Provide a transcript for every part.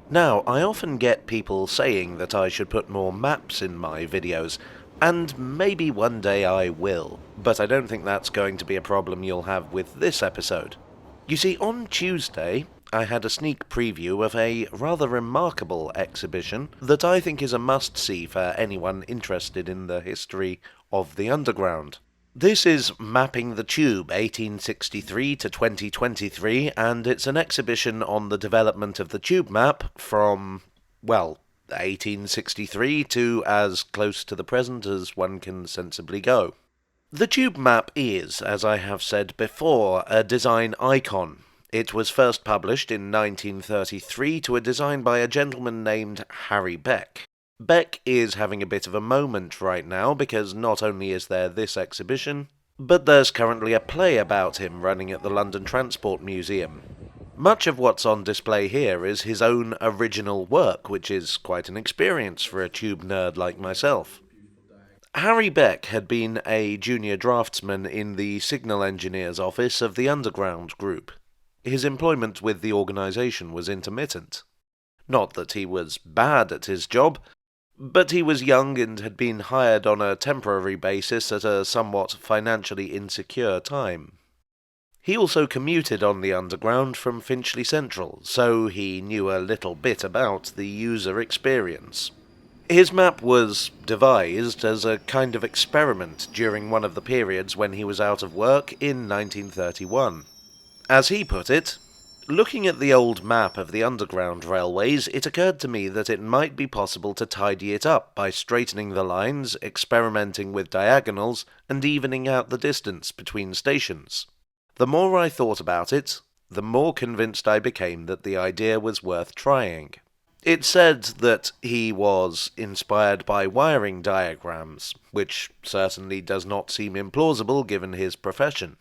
Now, I often get people saying that I should put more maps in my videos, and maybe one day I will, but I don't think that's going to be a problem you'll have with this episode. You see, on Tuesday, I had a sneak preview of a rather remarkable exhibition that I think is a must-see for anyone interested in the history of the underground. This is Mapping the Tube 1863 to 2023, and it's an exhibition on the development of the tube map from, well, 1863 to as close to the present as one can sensibly go. The tube map is, as I have said before, a design icon. It was first published in 1933 to a design by a gentleman named Harry Beck. Beck is having a bit of a moment right now because not only is there this exhibition, but there's currently a play about him running at the London Transport Museum. Much of what's on display here is his own original work, which is quite an experience for a tube nerd like myself. Harry Beck had been a junior draftsman in the signal engineer's office of the Underground Group. His employment with the organisation was intermittent. Not that he was bad at his job, but he was young and had been hired on a temporary basis at a somewhat financially insecure time. He also commuted on the Underground from Finchley Central, so he knew a little bit about the user experience. His map was devised as a kind of experiment during one of the periods when he was out of work in 1931. As he put it, looking at the old map of the Underground railways, it occurred to me that it might be possible to tidy it up by straightening the lines, experimenting with diagonals, and evening out the distance between stations. The more I thought about it, the more convinced I became that the idea was worth trying. It said that he was inspired by wiring diagrams, which certainly does not seem implausible given his profession.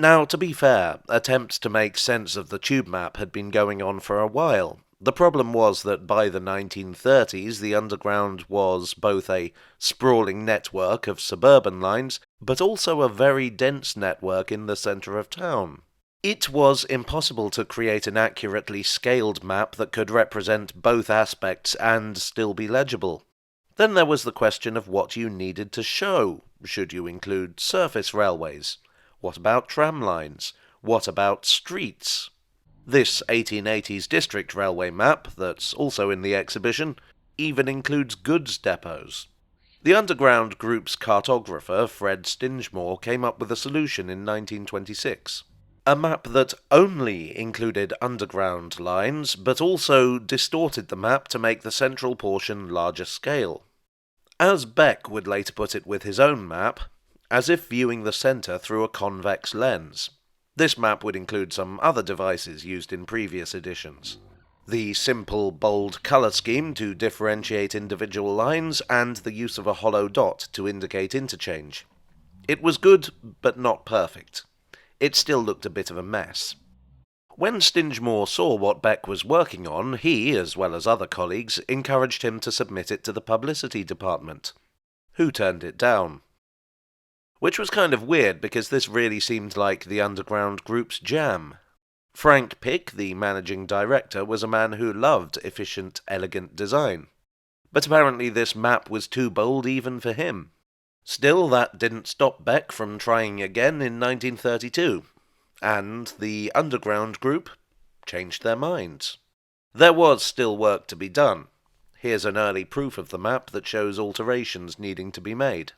Now, to be fair, attempts to make sense of the tube map had been going on for a while. The problem was that by the 1930s, the Underground was both a sprawling network of suburban lines, but also a very dense network in the centre of town. It was impossible to create an accurately scaled map that could represent both aspects and still be legible. Then there was the question of what you needed to show. Should you include surface railways? What about tram lines? What about streets? This 1880s district railway map, that's also in the exhibition, even includes goods depots. The Underground Group's cartographer, Fred Stingemore, came up with a solution in 1926. A map that only included underground lines, but also distorted the map to make the central portion larger scale. As Beck would later put it with his own map, as if viewing the centre through a convex lens. This map would include some other devices used in previous editions. The simple, bold colour scheme to differentiate individual lines, and the use of a hollow dot to indicate interchange. It was good, but not perfect. It still looked a bit of a mess. When Stingemore saw what Beck was working on, he, as well as other colleagues, encouraged him to submit it to the publicity department. Who turned it down? Which was kind of weird because this really seemed like the Underground Group's jam. Frank Pick, the managing director, was a man who loved efficient, elegant design. But apparently this map was too bold even for him. Still, that didn't stop Beck from trying again in 1932, and the Underground Group changed their minds. There was still work to be done. Here's an early proof of the map that shows alterations needing to be made.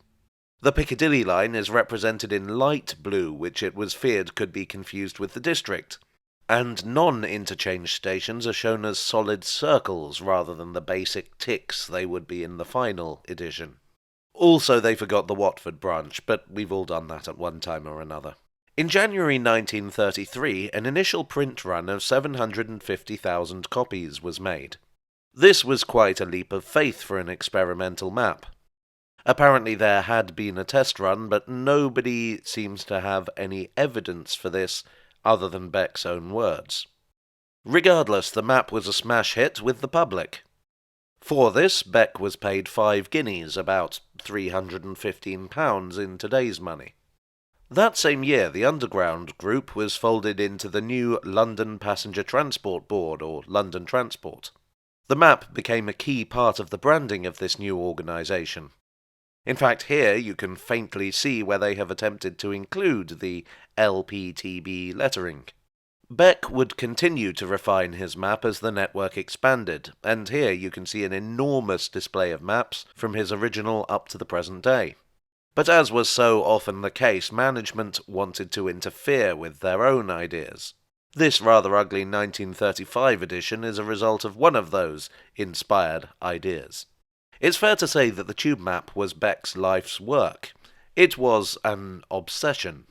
The Piccadilly line is represented in light blue, which it was feared could be confused with the district, and non-interchange stations are shown as solid circles rather than the basic ticks they would be in the final edition. Also, they forgot the Watford branch, but we've all done that at one time or another. In January 1933, an initial print run of 750,000 copies was made. This was quite a leap of faith for an experimental map. Apparently there had been a test run, but nobody seems to have any evidence for this other than Beck's own words. Regardless, the map was a smash hit with the public. For this, Beck was paid 5 guineas, about £315 in today's money. That same year, the Underground Group was folded into the new London Passenger Transport Board, or London Transport. The map became a key part of the branding of this new organisation. In fact, here you can faintly see where they have attempted to include the LPTB lettering. Beck would continue to refine his map as the network expanded, and here you can see an enormous display of maps from his original up to the present day. But as was so often the case, management wanted to interfere with their own ideas. This rather ugly 1935 edition is a result of one of those inspired ideas. It's fair to say that the tube map was Beck's life's work. It was an obsession.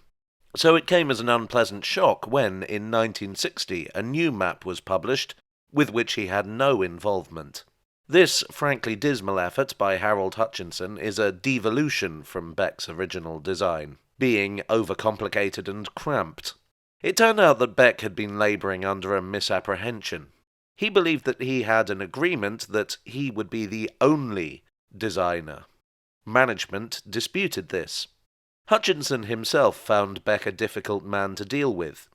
So it came as an unpleasant shock when, in 1960, a new map was published, with which he had no involvement. This frankly dismal effort by Harold Hutchinson is a devolution from Beck's original design, being overcomplicated and cramped. It turned out that Beck had been labouring under a misapprehension. He believed that he had an agreement that he would be the only designer. Management disputed this. Hutchinson himself found Beck a difficult man to deal with.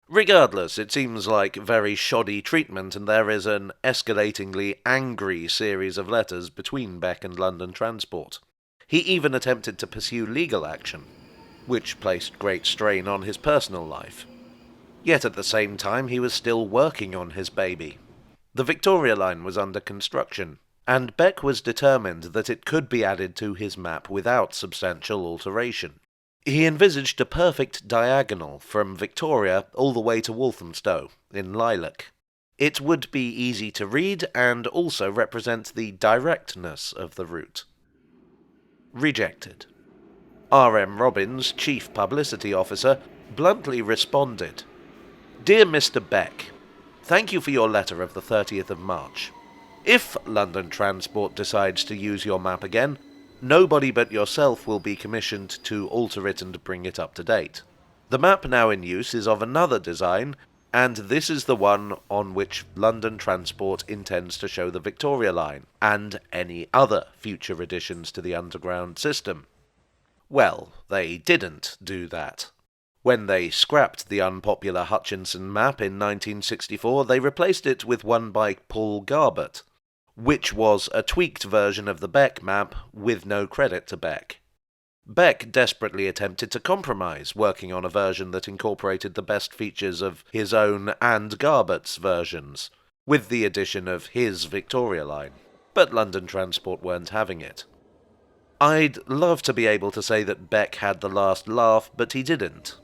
Regardless, it seems like very shoddy treatment, and there is an escalatingly angry series of letters between Beck and London Transport. He even attempted to pursue legal action, which placed great strain on his personal life. Yet at the same time he was still working on his baby. The Victoria Line was under construction, and Beck was determined that it could be added to his map without substantial alteration. He envisaged a perfect diagonal from Victoria all the way to Walthamstow, in lilac. It would be easy to read and also represent the directness of the route. Rejected. R.M. Robbins, Chief Publicity Officer, bluntly responded, "Dear Mr. Beck, thank you for your letter of the 30th of March. If London Transport decides to use your map again, nobody but yourself will be commissioned to alter it and bring it up to date. The map now in use is of another design, and this is the one on which London Transport intends to show the Victoria Line, and any other future additions to the underground system." Well, they didn't do that. When they scrapped the unpopular Hutchinson map in 1964, they replaced it with one by Paul Garbett, which was a tweaked version of the Beck map with no credit to Beck. Beck desperately attempted to compromise, working on a version that incorporated the best features of his own and Garbett's versions, with the addition of his Victoria Line. But London Transport weren't having it. I'd love to be able to say that Beck had the last laugh, but he didn't.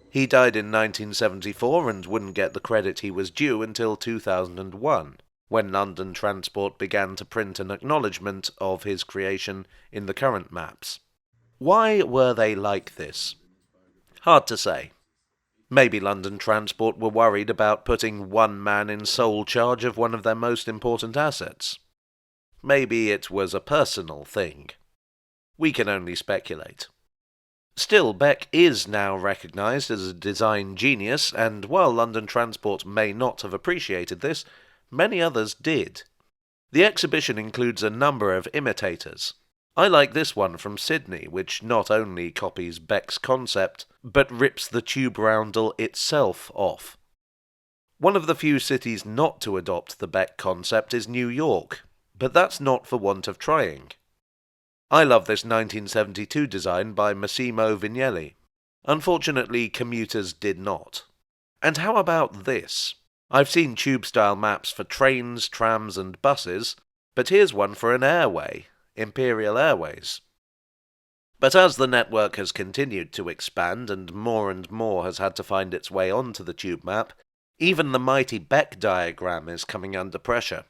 He died in 1974 and wouldn't get the credit he was due until 2001. When London Transport began to print an acknowledgement of his creation in the current maps. Why were they like this? Hard to say. Maybe London Transport were worried about putting one man in sole charge of one of their most important assets. Maybe it was a personal thing. We can only speculate. Still, Beck is now recognised as a design genius, and while London Transport may not have appreciated this, many others did. The exhibition includes a number of imitators. I like this one from Sydney, which not only copies Beck's concept, but rips the tube roundel itself off. One of the few cities not to adopt the Beck concept is New York, but that's not for want of trying. I love this 1972 design by Massimo Vignelli. Unfortunately, commuters did not. And how about this? I've seen tube-style maps for trains, trams and buses, but here's one for an airway, Imperial Airways. But as the network has continued to expand and more has had to find its way onto the tube map, even the mighty Beck diagram is coming under pressure.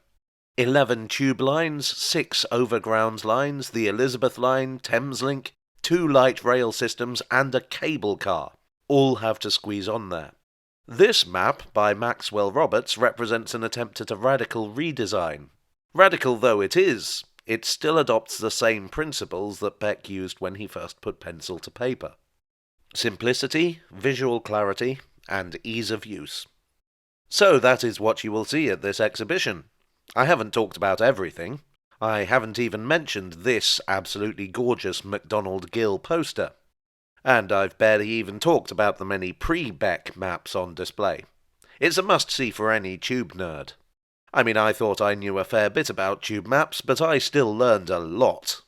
11 tube lines, 6 overground lines, the Elizabeth Line, Thameslink, 2 light rail systems and a cable car all have to squeeze on there. This map, by Maxwell Roberts, represents an attempt at a radical redesign. Radical though it is, it still adopts the same principles that Beck used when he first put pencil to paper. Simplicity, visual clarity, and ease of use. So that is what you will see at this exhibition. I haven't talked about everything. I haven't even mentioned this absolutely gorgeous MacDonald Gill poster. And I've barely even talked about the many pre-Beck maps on display. It's a must-see for any tube nerd. I mean, I thought I knew a fair bit about tube maps, but I still learned a lot.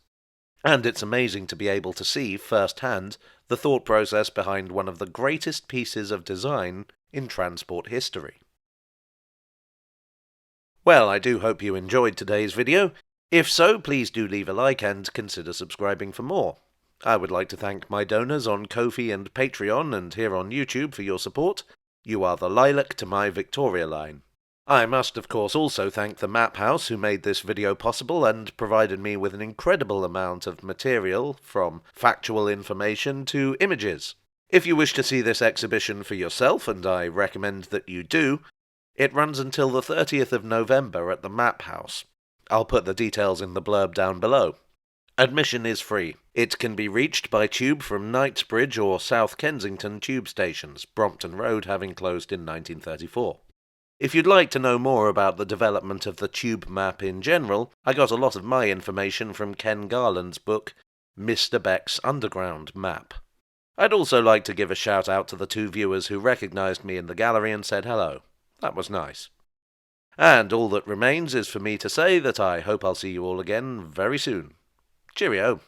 And it's amazing to be able to see firsthand the thought process behind one of the greatest pieces of design in transport history. Well, I do hope you enjoyed today's video. If so, please do leave a like and consider subscribing for more. I would like to thank my donors on Ko-fi and Patreon and here on YouTube for your support. You are the lilac to my Victoria line. I must, of course, also thank the Map House who made this video possible and provided me with an incredible amount of material, from factual information to images. If you wish to see this exhibition for yourself, and I recommend that you do, it runs until the 30th of November at the Map House. I'll put the details in the blurb down below. Admission is free. It can be reached by tube from Knightsbridge or South Kensington tube stations, Brompton Road having closed in 1934. If you'd like to know more about the development of the tube map in general, I got a lot of my information from Ken Garland's book, Mr. Beck's Underground Map. I'd also like to give a shout out to the 2 viewers who recognised me in the gallery and said hello. That was nice. And all that remains is for me to say that I hope I'll see you all again very soon. Cheerio.